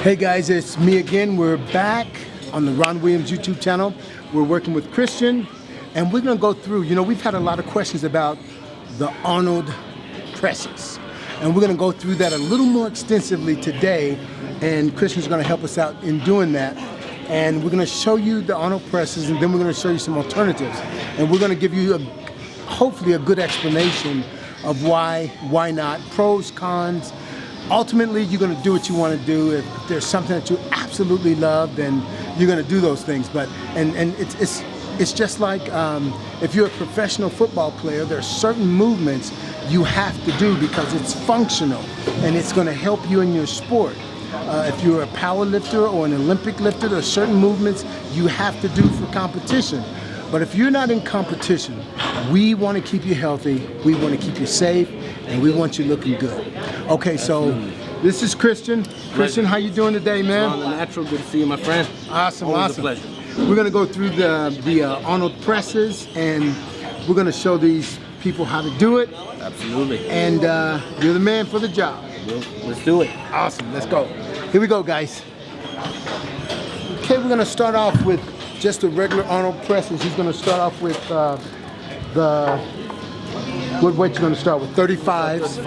Hey guys, it's me again. We're back on the Ron Williams YouTube channel. We're working with Christian, and we're gonna go through, we've had a lot of questions about the Arnold Presses. And we're gonna go through that a little more extensively today, and Christian's gonna help us out in doing that. And we're gonna show you the Arnold Presses, and then we're gonna show you some alternatives. And we're gonna give you hopefully a good explanation of why not, pros, cons. Ultimately, you're going to do what you want to do. If there's something that you absolutely love, then you're going to do those things. But and it's just like if you're a professional football player, there are certain movements you have to do because it's functional and it's going to help you in your sport. If you're a power lifter or an Olympic lifter, there are certain movements you have to do for competition. But if you're not in competition, we want to keep you healthy, we want to keep you safe, and we want you looking good. Okay, so this is Christian. Christian, how you doing today, man? On the natural, good to see you, my friend. Awesome, Always awesome. a pleasure. We're gonna go through the Arnold Presses, and we're gonna show these people how to do it. Absolutely. And you're the man for the job. Let's do it. Awesome, let's go. Here we go, guys. Okay, we're gonna start off with just the regular Arnold Presses. He's gonna start off with what weight you gonna start with? 35s.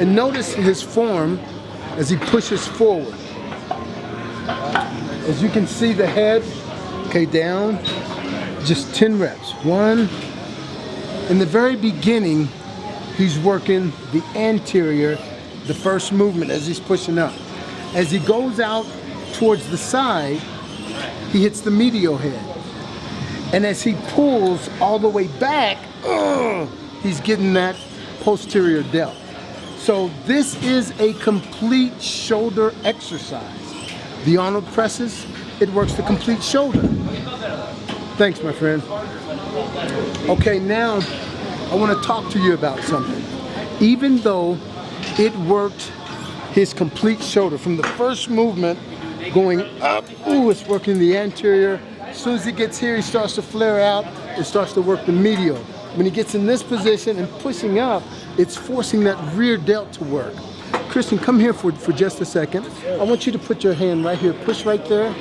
And notice his form as he pushes forward. As you can see the head, okay, down, just 10 reps. One. In the very beginning, he's working the anterior, the first movement as he's pushing up. As he goes out towards the side, he hits the medial head. And as he pulls all the way back, he's getting that posterior delt. So this is a complete shoulder exercise. The Arnold Presses, it works the complete shoulder. Thanks, my friend. Okay, now I want to talk to you about something. Even though it worked his complete shoulder from the first movement going up, it's working the anterior. As soon as he gets here, he starts to flare out. It starts to work the medial. When he gets in this position and pushing up, it's forcing that rear delt to work. Christian, come here for just a second. I want you to put your hand right here. Push right there,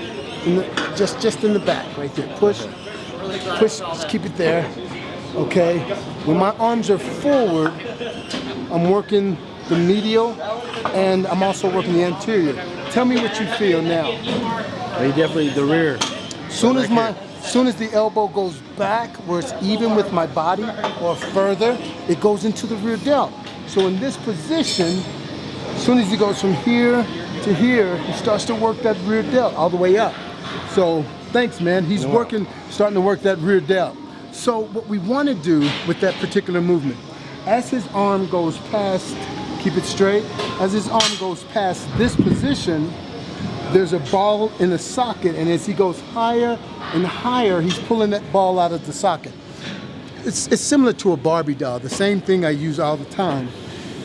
just in the back, right there. Push, just keep it there. Okay. When my arms are forward, I'm working the medial, and I'm also working the anterior. Tell me what you feel now. Definitely the rear. Soon as the elbow goes back where it's even with my body or further, it goes into the rear delt. So in this position, as soon as he goes from here to here, he starts to work that rear delt all the way up. So thanks, man. He's starting to work that rear delt. So what we want to do with that particular movement, as his arm goes past, keep it straight, as his arm goes past this position, there's a ball in the socket, and as he goes higher and higher, he's pulling that ball out of the socket. It's similar to a Barbie doll, the same thing I use all the time.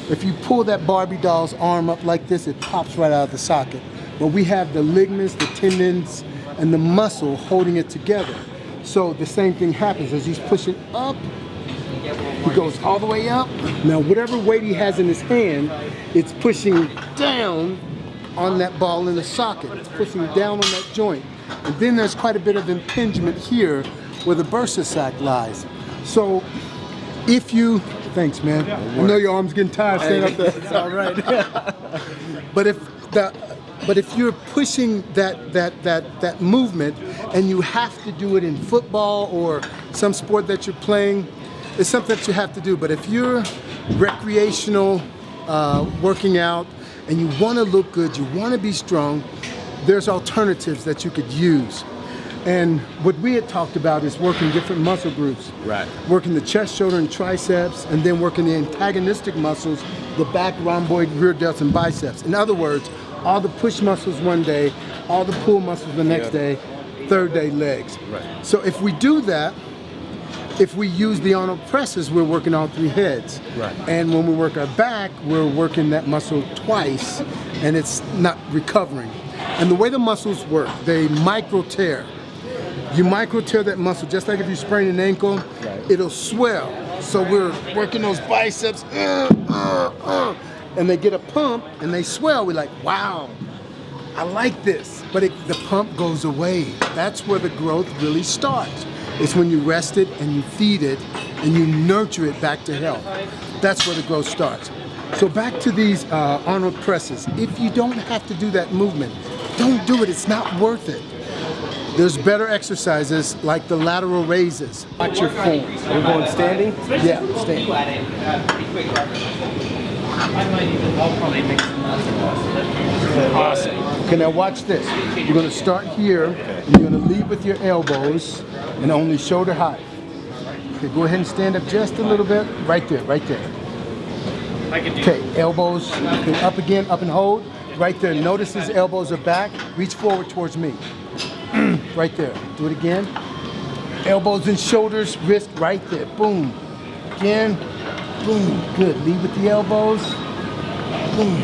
If you pull that Barbie doll's arm up like this, it pops right out of the socket. But we have the ligaments, the tendons, and the muscle holding it together. So the same thing happens as he's pushing up. He goes all the way up. Now, whatever weight he has in his hand, it's pushing down on that ball in the socket. It's pushing down on that joint. And then there's quite a bit of impingement here where the bursa sac lies. So if you, thanks man, I know your arm's getting tired staying up there. It's all right. But if you're pushing that movement and you have to do it in football or some sport that you're playing, it's something that you have to do. But if you're recreational, working out, and you want to look good, you want to be strong, there's alternatives that you could use. And what we had talked about is working different muscle groups. Right. Working the chest, shoulder, and triceps, and then working the antagonistic muscles, the back, rhomboid, rear delts, and biceps. In other words, all the push muscles one day, all the pull muscles the next day, third day legs. Right. So if we do that, if we use the Arnold Presses, we're working all three heads. Right. And when we work our back, we're working that muscle twice, and it's not recovering. And the way the muscles work, they micro tear. You micro tear that muscle, just like if you sprain an ankle, it'll swell. So we're working those biceps, and they get a pump, and they swell. We're like, wow. I like this, but the pump goes away. That's where the growth really starts. It's when you rest it and you feed it and you nurture it back to health. That's where the growth starts. So back to these Arnold presses. If you don't have to do that movement, don't do it. It's not worth it. There's better exercises like the lateral raises. Watch your form. We're going standing? Yeah, standing. Awesome. Okay, now watch this. You're going to start here, and you're going to lead with your elbows and only shoulder height. Okay, go ahead and stand up just a little bit. Right there, right there. Okay, elbows, okay, up again, up and hold. Right there, notice his elbows are back. Reach forward towards me. Right there, do it again. Elbows and shoulders, wrist right there, boom. Again, boom, good. Lead with the elbows, boom.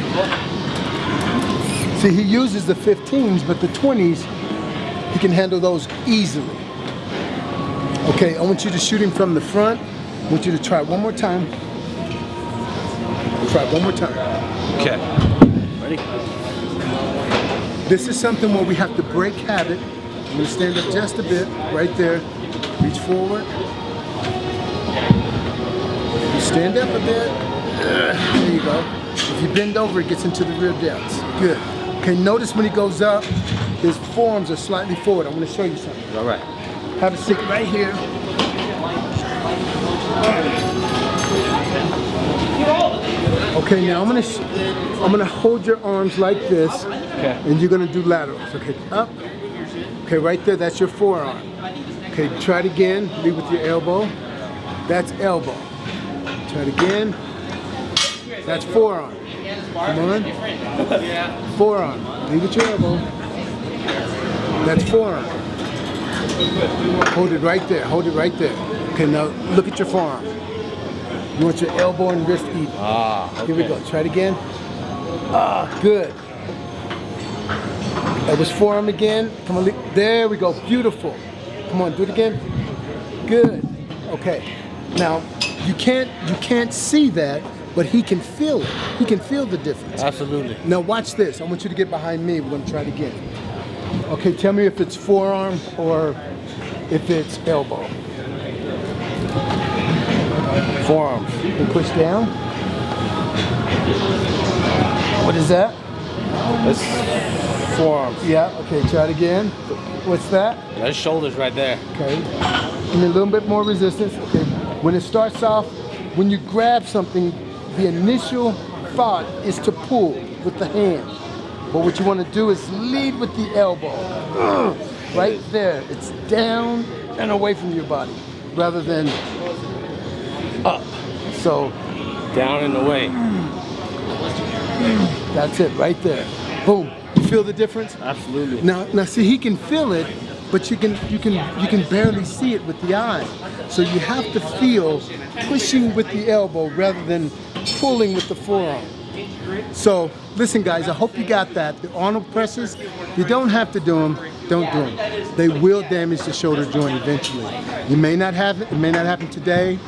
See, he uses the 15s, but the 20s, he can handle those easily. Okay, I want you to shoot him from the front. I want you to try it one more time. Try it one more time. Okay. Ready? This is something where we have to break habit. I'm gonna stand up just a bit, right there. Reach forward. You stand up a bit. There you go. If you bend over, it gets into the rear delts. Good. Okay, notice when he goes up, his forearms are slightly forward. I'm gonna show you something. All right. Have a seat right here. Okay, now I'm gonna hold your arms like this, Okay. and you're gonna do laterals. Okay, up. Okay, right there, that's your forearm. Okay, try it again. Lead with your elbow. That's elbow. Try it again. That's forearm. Come on. Forearm. Lead with your elbow. That's forearm. Hold it right there. Hold it right there. Okay, now look at your forearm. You want your elbow and wrist even. Ah, okay. Here we go. Try it again. Ah, good. That was forearm again. Come on, there we go. Beautiful. Come on, do it again. Good. Okay. Now you can't see that, but he can feel it. He can feel the difference. Absolutely. Now watch this. I want you to get behind me. We're gonna try it again. Okay, tell me if it's forearm or if it's elbow. Forearms. And push down. What is that? That's forearms. Yeah, okay, try it again. What's that? That's shoulders right there. Okay. And a little bit more resistance. Okay. When it starts off, when you grab something, the initial thought is to pull with the hand. But what you want to do is lead with the elbow. Right there. It's down and away from your body rather than up. So Down and away. that's it right there. Boom. You feel the difference? Absolutely. Now see, he can feel it, but you can barely see it with the eye. So you have to feel pushing with the elbow rather than pulling with the forearm. So listen, guys, I hope you got that. The Arnold presses, you don't have to do them. Don't do them. They will damage the shoulder joint eventually. You may not have it. It may not happen today.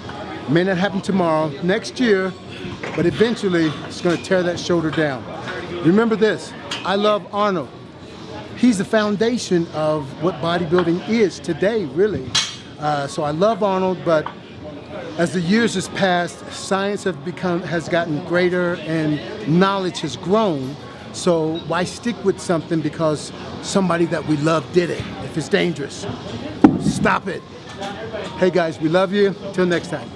It may not happen tomorrow, next year, but eventually it's going to tear that shoulder down. Remember this, I love Arnold. He's the foundation of what bodybuilding is today, really. So I love Arnold, but as the years has passed, science has gotten greater and knowledge has grown. So why stick with something because somebody that we love did it? If it's dangerous, stop it. Hey guys, we love you. Till next time.